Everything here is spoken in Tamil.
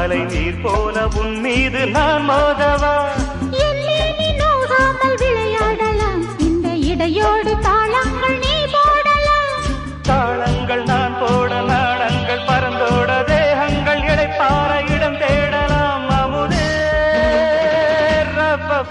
அலை நீர் போல உன் மீது நான் மோதவா நோகாமல் விளையாடலாம் இந்த இடையோடு தாளங்கள் நீ போடலாம் தாளங்கள் நான் போட நாடங்கள் பறந்தோட தேகங்கள் இடைப்பார இடம் தேடலாம் அமுதே ரப்ப